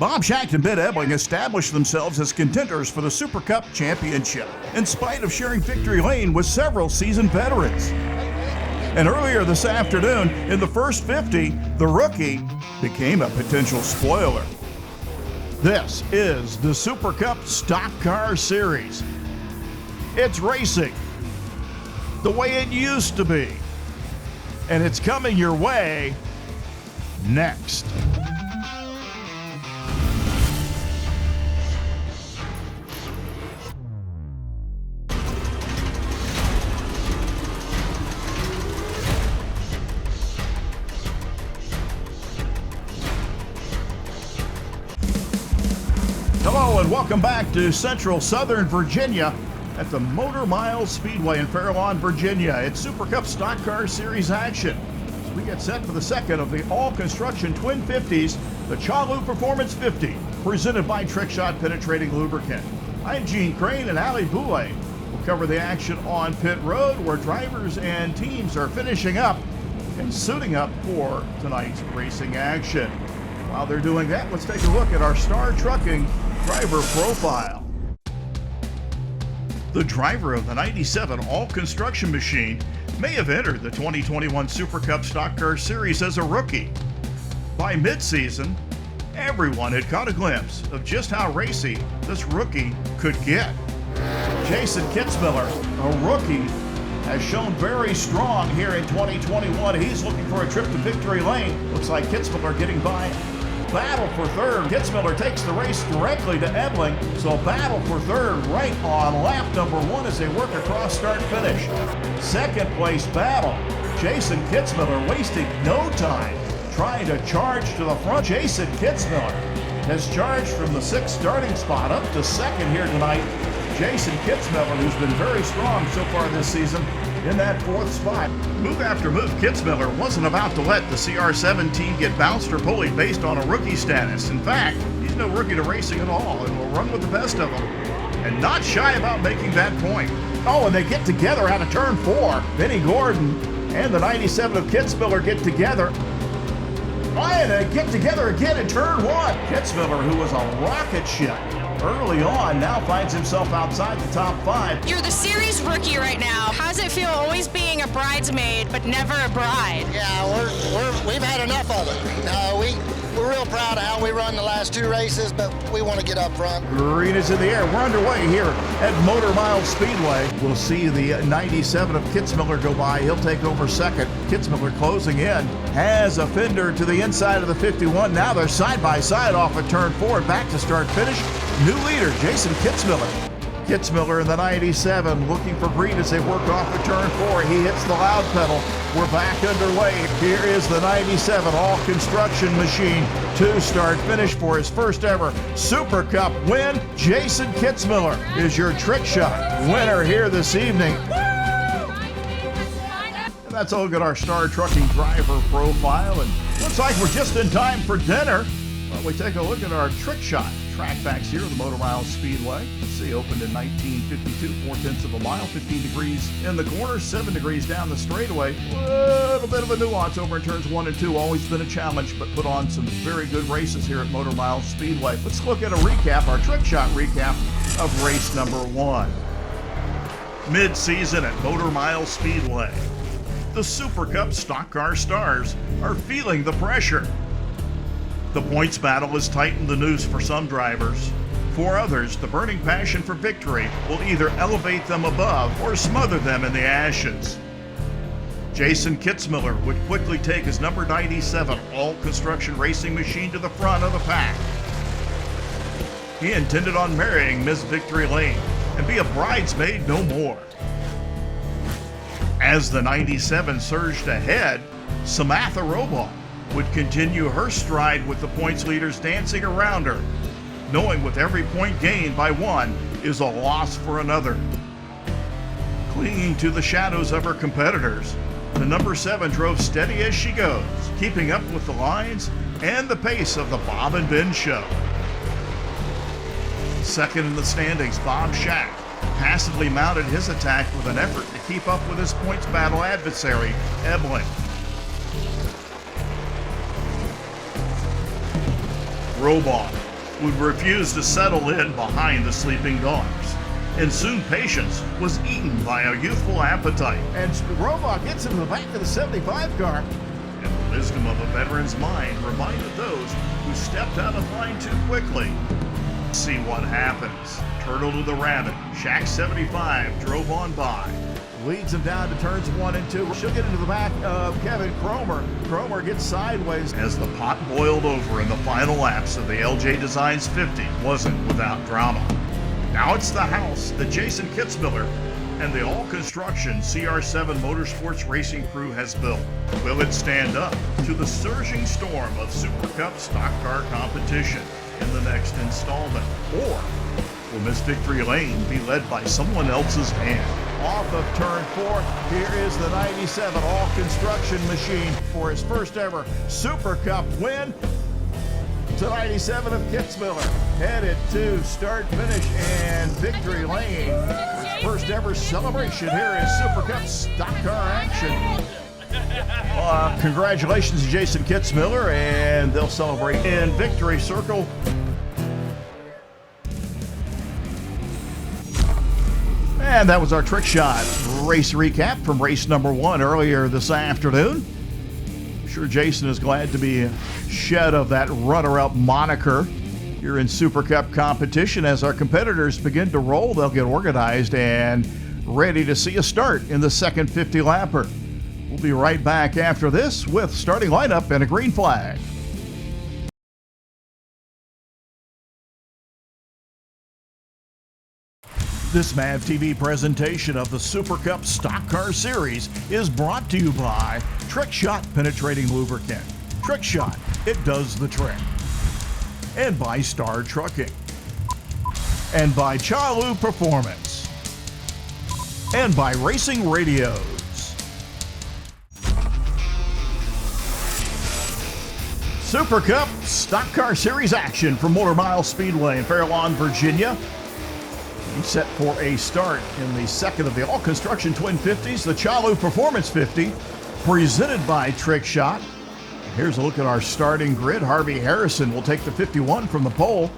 Bob Schacht and Ben Ebling established themselves as contenders for the Super Cup Championship, in spite of sharing victory lane with several seasoned veterans. And earlier this afternoon, in the first 50, the rookie became a potential spoiler. This is the Super Cup Stock Car Series. It's racing the way it used to be, and it's coming your way next. Hello and welcome back to Central Southern Virginia at the Motor Mile Speedway in Fairlawn, Virginia. It's Super Cup Stock Car Series action. We get set for the second of the all-construction Twin 50s, the ChaLew Performance 50, presented by Trick Shot Penetrating Lubricant. I'm Gene Crane, and Ali Boulay will cover the action on pit road, where drivers and teams are finishing up and suiting up for tonight's racing action. While they're doing that, let's take a look at our Star Trucking driver profile. The driver of the 97 all-construction machine may have entered the 2021 Super Cup Stock Car Series as a rookie. By mid-season, everyone had caught a glimpse of just how racy this rookie could get. Jason Kitzmiller, a rookie, has shown very strong here in 2021. He's looking for a trip to victory lane. Looks like Kitzmiller getting by. Battle for third. Kitzmiller takes the race directly to Ebling, so battle for third right on lap number 1 as they work across start-finish. Second place battle. Jason Kitzmiller wasting no time trying to charge to the front. Jason Kitzmiller has charged from the 6th starting spot up to second here tonight. Jason Kitzmiller, who's been very strong so far this season, in that 4th spot. Move after move, Kitzmiller wasn't about to let the CR7 team get bounced or bullied based on a rookie status. In fact, he's no rookie to racing at all and will run with the best of them, and not shy about making that point. Oh, and they get together out of turn 4. Benny Gordon and the 97 of Kitzmiller get together. Oh, and they get together again in turn 1. Kitzmiller, who was a rocket ship early on, now finds himself outside the top 5. You're the series rookie right now. How does it feel always being a bridesmaid but never a bride? Yeah, we've had enough of it. We're real proud of how we run the last 2 races, but we want to get up front. Green is in the air. We're underway here at Motor Mile Speedway. We'll see the 97 of Kitzmiller go by. He'll take over second. Kitzmiller closing in. Has a fender to the inside of the 51. Now they're side by side off of turn 4 and back to start finish. New leader, Jason Kitzmiller. Kitzmiller in the 97 looking for green as they work off of turn 4. He hits the loud pedal. We're back underway. Here is the 97 all-construction machine. 2-start finish for his first ever Super Cup win. Jason Kitzmiller is your Trick Shot winner here this evening. And that's a look at our Star Trucking driver profile. And looks like we're just in time for dinner. Well, we take a look at our Trick Shot track facts here at the Motor Mile Speedway. Let's see, opened in 1952, 4/10 of a mile, 15 degrees in the corner, 7 degrees down the straightaway. A little bit of a nuance over in turns 1 and 2, always been a challenge, but put on some very good races here at Motor Mile Speedway. Let's look at a recap, our Trick Shot recap of race number 1. Mid-season at Motor Mile Speedway, the Super Cup Stock Car stars are feeling the pressure. The points battle has tightened the noose for some drivers. For others, the burning passion for victory will either elevate them above or smother them in the ashes. Jason Kitzmiller would quickly take his number 97 all-construction racing machine to the front of the pack. He intended on marrying Miss Victory Lane and be a bridesmaid no more. As the 97 surged ahead, Samantha Robach would continue her stride with the points leaders dancing around her, knowing with every point gained by one is a loss for another. Clinging to the shadows of her competitors, the number 7 drove steady as she goes, keeping up with the lines and the pace of the Bob and Ben show. Second in the standings, Bob Schacht passively mounted his attack with an effort to keep up with his points battle adversary, Ebling. Robach would refuse to settle in behind the sleeping dogs, and soon patience was eaten by a youthful appetite. And Robot gets into the back of the 75 car. And the wisdom of a veteran's mind reminded those who stepped out of line too quickly. See what happens. Turtle to the rabbit. Shack 75 drove on by. Leads him down to turns 1 and 2. She'll get into the back of Kevin Cromer. Cromer gets sideways. As the pot boiled over in the final laps of the LJ Designs 50 wasn't without drama. Now it's the house that Jason Kitzmiller and the all-construction CR7 Motorsports racing crew has built. Will it stand up to the surging storm of Super Cup stock car competition in the next installment? Or will Miss Victory Lane be led by someone else's hand? Off of turn 4, here is the 97 all-construction machine for his first ever Super Cup win. To 97 of Kitzmiller, headed to start finish and Victory Lane. His first ever celebration here is Super Cup stock car action. Congratulations to Jason Kitzmiller, and they'll celebrate in Victory Circle. And that was our trick shot race recap from race number 1 earlier this afternoon. I'm sure Jason is glad to be shed of that runner-up moniker here in Super Cup competition. As our competitors begin to roll, they'll get organized and ready to see a start in the second 50-lapper. We'll be right back after this with starting lineup and a green flag. This MAV TV presentation of the Super Cup Stock Car Series is brought to you by Trick Shot Penetrating Lubricant. Trick Shot, it does the trick. And by Star Trucking. And by ChaLew Performance. And by Racing Radios. Super Cup Stock Car Series action from Motor Mile Speedway in Fairlawn, Virginia. Set for a start in the second of the all-construction Twin 50s, the ChaLew Performance 50, presented by Trick Shot. Here's a look at our starting grid. Harvey Harrison will take the 51 from the pole.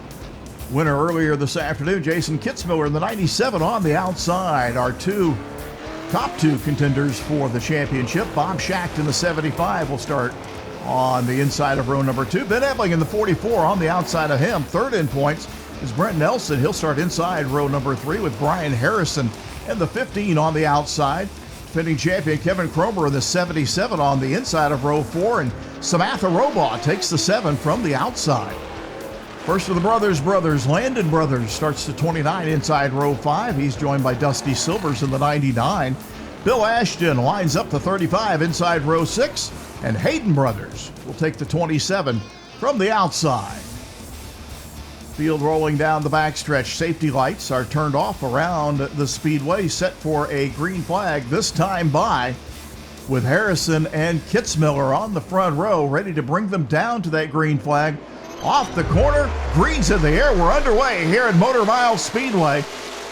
Winner earlier this afternoon, Jason Kitzmiller in the 97 on the outside. Our top two contenders for the championship. Bob Schacht in the 75 will start on the inside of row number 2. Ben Ebling in the 44 on the outside of him. Third in points is Brent Nelson. He'll start inside row number 3 with Brian Harrison and the 15 on the outside. Defending champion Kevin Cromer in the 77 on the inside of row 4, and Samantha Robaugh takes the 7 from the outside. First of the brothers, Landon Brothers starts to 29 inside row 5. He's joined by Dusty Silvers in the 99. Bill Ashton lines up the 35 inside row 6, and Hayden Brothers will take the 27 from the outside. Field rolling down the backstretch. Safety lights are turned off around the speedway, set for a green flag, this time by, with Harrison and Kitzmiller on the front row, ready to bring them down to that green flag. Off the corner, green's in the air. We're underway here at Motor Mile Speedway.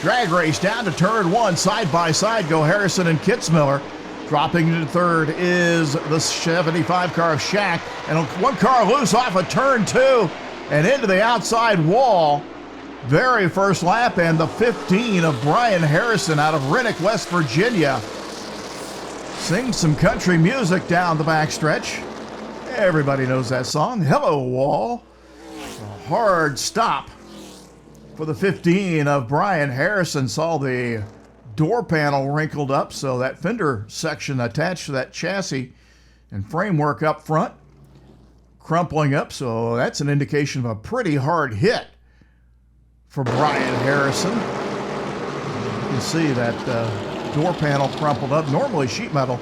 Drag race down to turn 1, side by side go Harrison and Kitzmiller. Dropping into third is the 75 car of Schacht, and one car loose off of turn 2. And into the outside wall. Very first lap, and the 15 of Brian Harrison out of Renwick, West Virginia. Sings some country music down the backstretch. Everybody knows that song. Hello, Wall. A hard stop for the 15 of Brian Harrison. Saw the door panel wrinkled up, so that fender section attached to that chassis and framework up front crumpling up, so that's an indication of a pretty hard hit for Brian Harrison. You can see that door panel crumpled up. Normally sheet metal,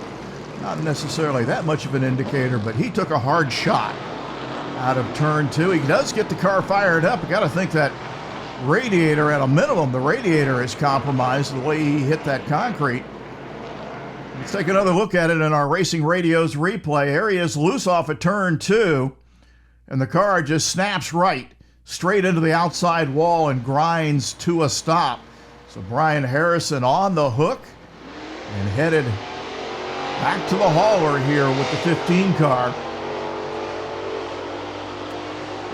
not necessarily that much of an indicator, but he took a hard shot out of turn 2. He does get the car fired up. You got to think that radiator, at a minimum, the radiator is compromised the way he hit that concrete. Let's take another look at it in our Racing Radios replay. Area is loose off at turn 2, and the car just snaps right straight into the outside wall and grinds to a stop. So Brian Harrison on the hook and headed back to the hauler here with the 15 car.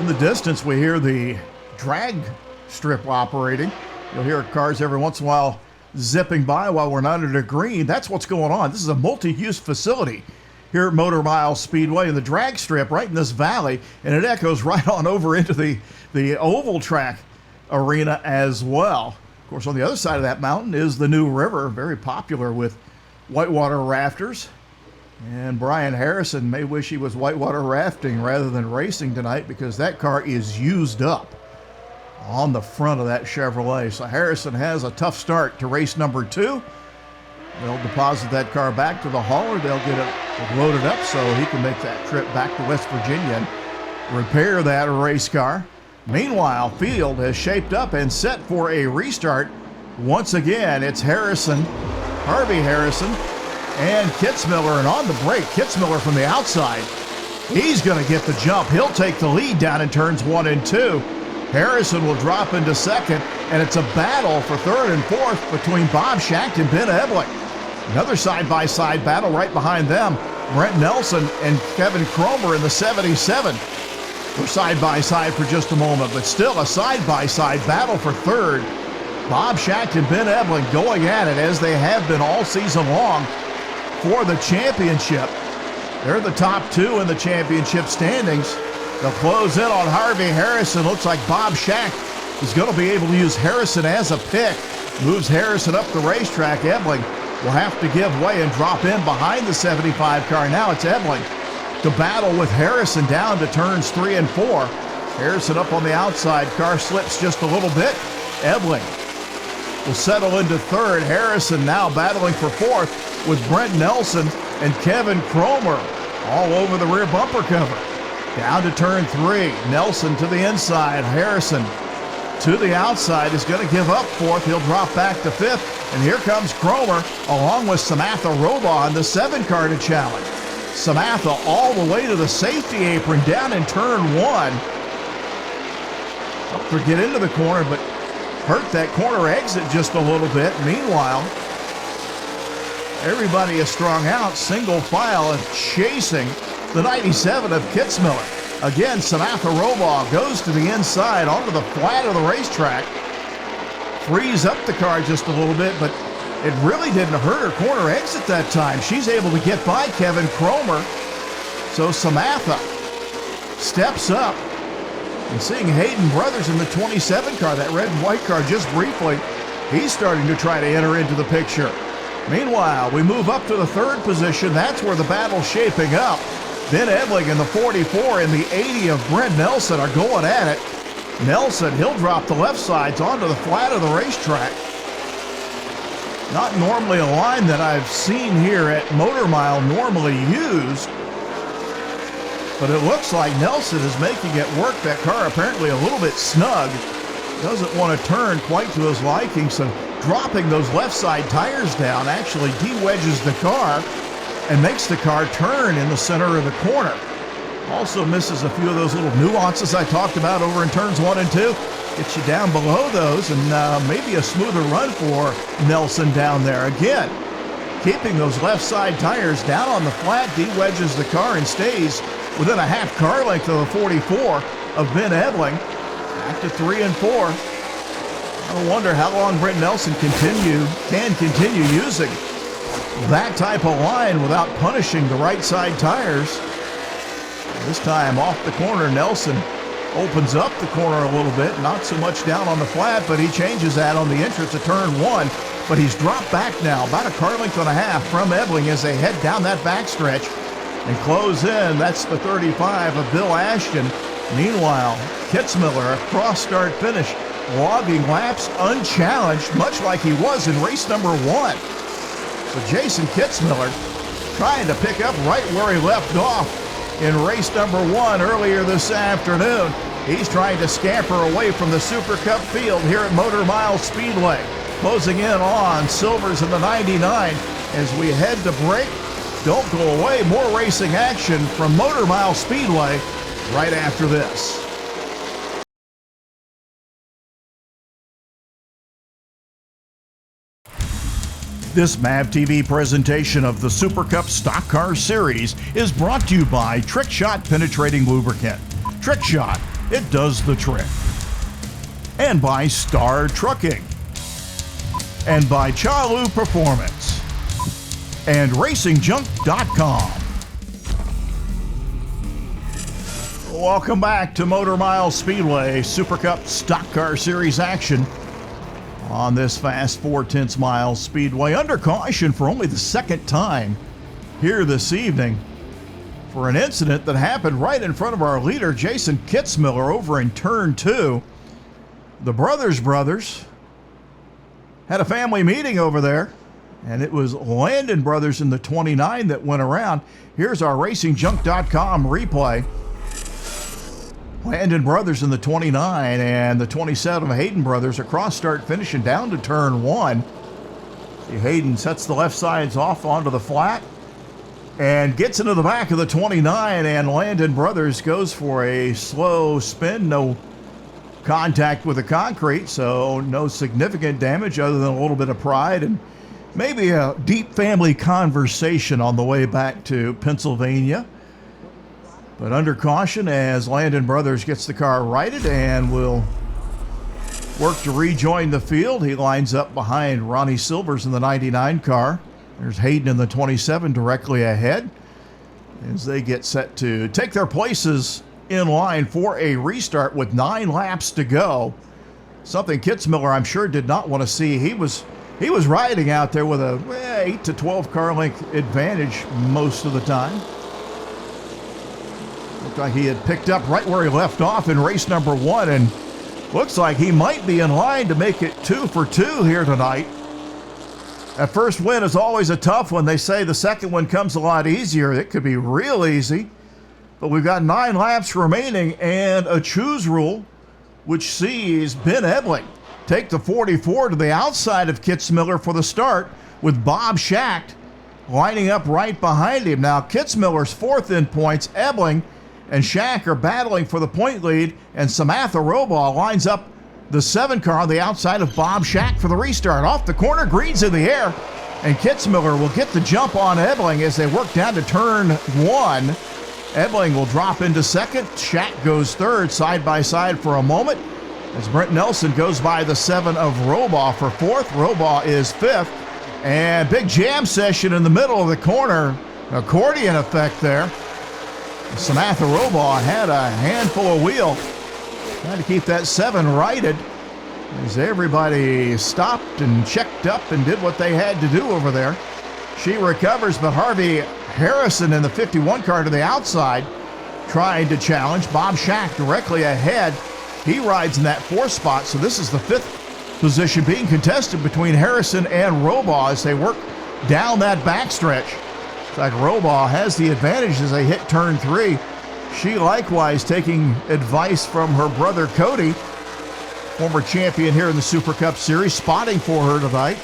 In the distance, we hear the drag strip operating. You'll hear cars every once in a while zipping by while we're not under the green. That's what's going on. This is a multi-use facility here at Motor Mile Speedway, and the drag strip right in this valley, and it echoes right on over into the oval track arena as well. Of course, on the other side of that mountain is the New River, very popular with whitewater rafters. And Brian Harrison may wish he was whitewater rafting rather than racing tonight, because that car is used up on the front of that Chevrolet. So Harrison has a tough start to race number 2. They'll deposit that car back to the hauler. They'll get it loaded up so he can make that trip back to West Virginia and repair that race car. Meanwhile, field has shaped up and set for a restart. Once again, it's Harrison, Harvey Harrison, and Kitzmiller. And on the brake, Kitzmiller from the outside. He's going to get the jump. He'll take the lead down in turns 1 and 2. Harrison will drop into second, and it's a battle for third and fourth between Bob Schacht and Ben Ebling. Another side-by-side battle right behind them. Brent Nelson and Kevin Cromer in the 77 were side-by-side for just a moment, but still a side-by-side battle for third. Bob Schacht and Ben Ebling going at it as they have been all season long for the championship. They're the top 2 in the championship standings. They'll close in on Harvey Harrison. Looks like Bob Schacht is going to be able to use Harrison as a pick. Moves Harrison up the racetrack. Ebling will have to give way and drop in behind the 75 car. Now it's Ebling to battle with Harrison down to turns 3 and 4. Harrison up on the outside. Car slips just a little bit. Ebling will settle into third. Harrison now battling for fourth with Brent Nelson and Kevin Cromer all over the rear bumper cover. Down to turn 3. Nelson to the inside. Harrison to the outside is going to give up fourth. He'll drop back to fifth. And here comes Cromer along with Samantha Robaugh in the 7 car to challenge. Samantha all the way to the safety apron down in turn 1. Helped her get into the corner, but hurt that corner exit just a little bit. Meanwhile, everybody is strung out, single file, and chasing the 97 of Kitzmiller. Again, Samantha Robaugh goes to the inside onto the flat of the racetrack. Frees up the car just a little bit, but it really didn't hurt her corner exit that time. She's able to get by Kevin Cromer. So Samantha steps up. And seeing Hayden Brothers in the 27 car, that red and white car, just briefly, he's starting to try to enter into the picture. Meanwhile, we move up to the 3rd position. That's where the battle's shaping up. Ben Ebling in the 44 and the 80 of Brent Nelson are going at it. Nelson, he'll drop the left sides onto the flat of the racetrack. Not normally a line that I've seen here at Motor Mile normally used, but it looks like Nelson is making it work. That car apparently a little bit snug. Doesn't want to turn quite to his liking, so dropping those left side tires down actually de-wedges the car and makes the car turn in the center of the corner. Also misses a few of those little nuances I talked about over in turns 1 and 2. Gets you down below those, and maybe a smoother run for Nelson down there. Again, keeping those left side tires down on the flat de-wedges the car and stays within a half car length of the 44 of Ben Ebling. Back to 3 and 4. I wonder how long Brent Nelson can continue using that type of line without punishing the right side tires. This time off the corner, Nelson opens up the corner a little bit, not so much down on the flat, but he changes that on the entrance of turn 1. But he's dropped back now, about a car length and a half from Ebling as they head down that backstretch and close in. That's the 35 of Bill Ashton. Meanwhile, Kitzmiller, a cross start finish, logging laps unchallenged, much like he was in race number 1. So Jason Kitzmiller trying to pick up right where he left off in race number 1 earlier this afternoon. He's trying to scamper away from the Super Cup field here at Motor Mile Speedway. Closing in on Silvers in the 99 as we head to break. Don't go away. More racing action from Motor Mile Speedway right after this. This MAV TV presentation of the Super Cup Stock Car Series is brought to you by Trick Shot Penetrating Lubricant. Trick Shot, it does the trick. and by Star Trucking, and by ChaLew Performance, and RacingJunk.com. Welcome back to Motor Mile Speedway Super Cup Stock Car Series action on this fast 4/10 mile speedway. Under caution for only the second time here this evening for an incident that happened right in front of our leader, Jason Kitzmiller, over in turn 2. The brothers had a family meeting over there, and it was Landon Brothers in the 29 that went around. Here's our RacingJunk.com replay. Landon Brothers in the 29 and the 27 of Hayden Brothers across start finishing down to turn 1. See, Hayden sets the left sides off onto the flat and gets into the back of the 29, and Landon Brothers goes for a slow spin. No contact with the concrete, so no significant damage other than a little bit of pride and maybe a deep family conversation on the way back to Pennsylvania. But under caution as Landon Brothers gets the car righted and will work to rejoin the field. He lines up behind Ronnie Silvers in the 99 car. There's Hayden in the 27 directly ahead as they get set to take their places in line for a restart with 9 laps to go. Something Kitzmiller, I'm sure, did not want to see. He was riding out there with a 8 to 12 car length advantage most of the time. Looked like he had picked up right where he left off in race number 1, and looks like he might be in line to make it 2 for 2 here tonight. That first win is always a tough one. They say the second one comes a lot easier. It could be real easy. But we've got 9 laps remaining and a choose rule, which sees Ben Ebling take the 44 to the outside of Kitzmiller for the start, with Bob Schacht lining up right behind him. Now, Kitzmiller's 4th in points. Ebling and Schacht are battling for the point lead, and Samantha Robaugh lines up the 7 car on the outside of Bob Schacht for the restart. Off the corner, green's in the air, and Kitzmiller will get the jump on Ebling as they work down to turn 1. Ebling will drop into 2nd. Schacht goes 3rd, side by side for a moment, as Brent Nelson goes by the 7 of Robaugh for 4th. Robaugh is 5th, and big jam session in the middle of the corner. Accordion effect there. Samantha Robaugh had a handful of wheel, trying to keep that 7 righted as everybody stopped and checked up and did what they had to do over there. She recovers, but Harvey Harrison in the 51 car to the outside trying to challenge. Bob Schacht directly ahead. He rides in that 4th spot, so this is the 5th position being contested between Harrison and Robaugh as they work down that backstretch. It's like Robaugh has the advantage as they hit turn 3. She likewise taking advice from her brother Cody, former champion here in the Super Cup Series, spotting for her tonight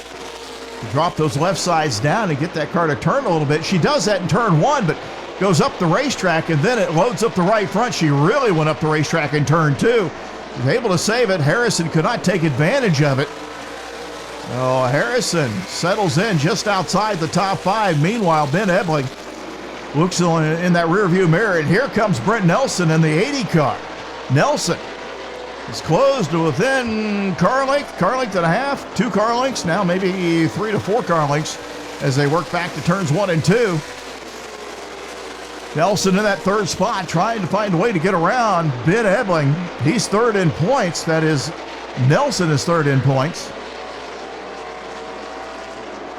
to drop those left sides down and get that car to turn a little bit. She does that in turn 1, but goes up the racetrack, and then it loads up the right front. She really went up the racetrack in turn 2. Was able to save it. Harrison could not take advantage of it. Oh, Harrison settles in just outside the top 5. Meanwhile, Ben Ebling looks in that rearview mirror, and here comes Brent Nelson in the 80 car. Nelson is closed to within car length and a half, 2 car lengths, now maybe 3 to 4 car lengths as they work back to turns 1 and 2. Nelson in that 3rd spot trying to find a way to get around Ben Ebling. He's 3rd in points. That is, Nelson is 3rd in points.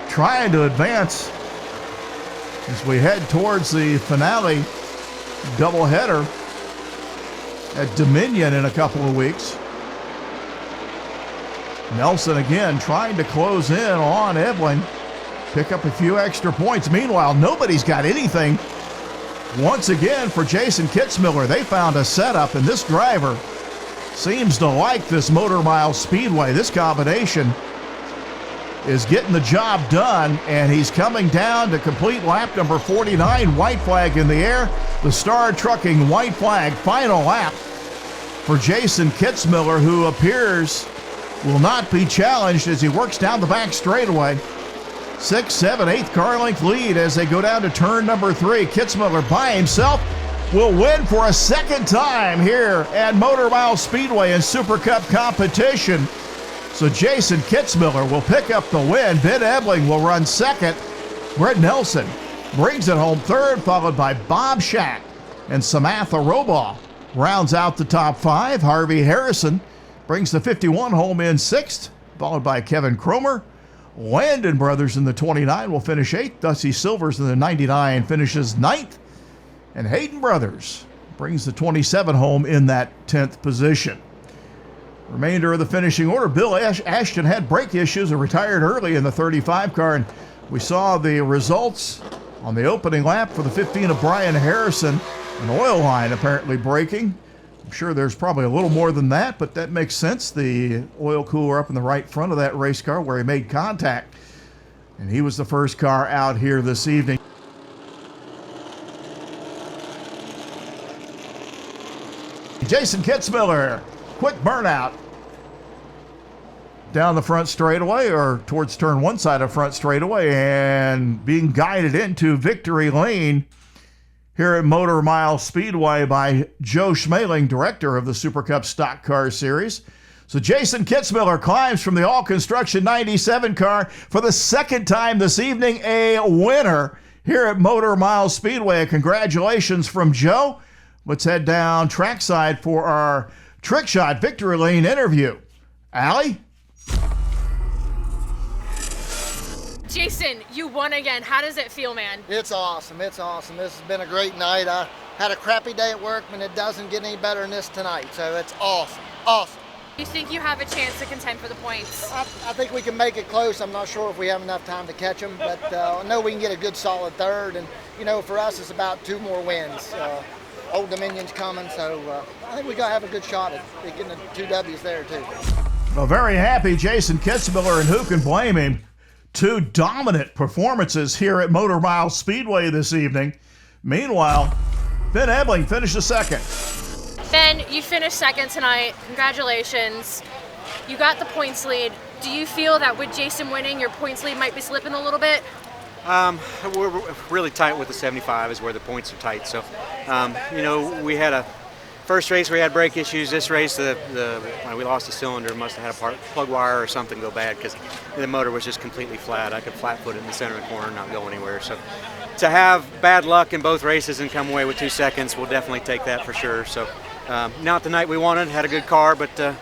Trying to advance as we head towards the finale doubleheader at Dominion in a couple of weeks. Nelson again trying to close in on Ebling, pick up a few extra points. Meanwhile, nobody's got anything. Once again for Jason Kitzmiller, they found a setup, and this driver seems to like this Motor Mile Speedway. This combination is getting the job done, and he's coming down to complete lap number 49. White flag in the air. The Star Trucking white flag, final lap for Jason Kitzmiller, who appears will not be challenged as he works down the back straightaway. 6th, 7th, 8th car length lead as they go down to turn number 3. Kitzmiller by himself will win for a second time here at Motor Mile Speedway in Super Cup competition. So Jason Kitzmiller will pick up the win. Ben Ebling will run second. Brent Nelson brings it home third, followed by Bob Shack and Samantha Robaugh rounds out the top five. Harvey Harrison brings the 51 home in sixth, followed by Kevin Cromer. Landon Brothers in the 29 will finish eighth. Dusty Silvers in the 99 finishes ninth. And Hayden Brothers brings the 27 home in that 10th position. Remainder of the finishing order, Bill Ashton had brake issues and retired early in the 35 car. And we saw the results on the opening lap for the 15 of Brian Harrison. An oil line apparently breaking. I'm sure there's probably a little more than that, but that makes sense. The oil cooler up in the right front of that race car where he made contact. And he was the first car out here this evening. Jason Kitzmiller, quick burnout down the front straightaway, or towards turn one side of front straightaway, and being guided into victory lane here at Motor Mile Speedway by Joe Schmaling, director of the Super Cup Stock Car Series. So Jason Kitzmiller climbs from the all-construction 97 car for the second time this evening, a winner here at Motor Mile Speedway. Congratulations from Joe. Let's head down trackside for our trick shot victory lane interview. Allie? Jason, you won again. How does it feel, man? It's awesome. It's awesome. This has been a great night. I had a crappy day at work, and it doesn't get any better than this tonight. So it's awesome. Awesome. You think you have a chance to contend for the points? I think we can make it close. I'm not sure if we have enough time to catch them, but I know we can get a good solid third. And, you know, for us, it's about 2 more wins. Old Dominion's coming, so I think we got to have a good shot at getting the 2 W's there, too. Well, very happy Jason Kitzmiller, and who can blame him? 2 dominant performances here at Motor Mile Speedway this evening. Meanwhile, Ben Ebling finished second. Ben, you finished second tonight. Congratulations. You got the points lead. Do you feel that with Jason winning, your points lead might be slipping a little bit? We're really tight with the 75 is where the points are tight. So, you know, we had a first race we had brake issues. This race, when we lost the cylinder, must have had a plug wire or something go bad because the motor was just completely flat. I could flat foot it in the center of the corner and not go anywhere. So to have bad luck in both races and come away with 2 seconds, we'll definitely take that for sure. So not the night we wanted, had a good car, but you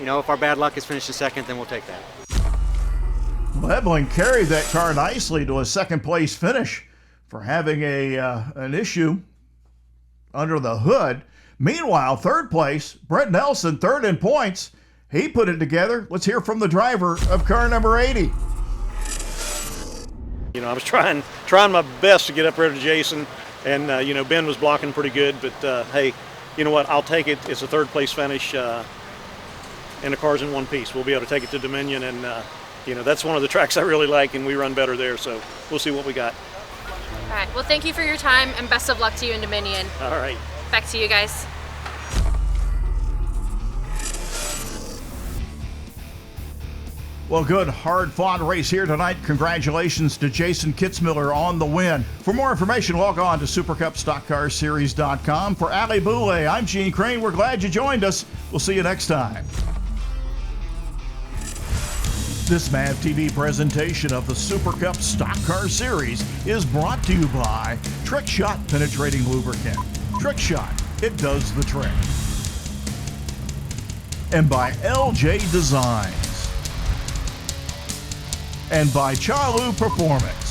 know, if our bad luck is finishing second, then we'll take that. Ebling carried that car nicely to a second place finish for having an issue under the hood. Meanwhile, third place, Brent Nelson, third in points. He put it together. Let's hear from the driver of car number 80. You know, I was trying my best to get up there to Jason, and you know, Ben was blocking pretty good, but hey, you know what, I'll take it. It's a third place finish, and the car's in one piece. We'll be able to take it to Dominion, and you know, that's one of the tracks I really like, and we run better there, so we'll see what we got. All right. Well, thank you for your time, and best of luck to you in Dominion. All right. Back to you guys. Well, good, hard-fought race here tonight. Congratulations to Jason Kitzmiller on the win. For more information, log on to supercupstockcarseries.com. For Ali Boulay, I'm Gene Crane. We're glad you joined us. We'll see you next time. This MAV TV presentation of the Super Cup Stock Car Series is brought to you by Trick Shot Penetrating Lubricant. Trick Shot, it does the trick. And by LJ Designs. And by ChaLew Performance.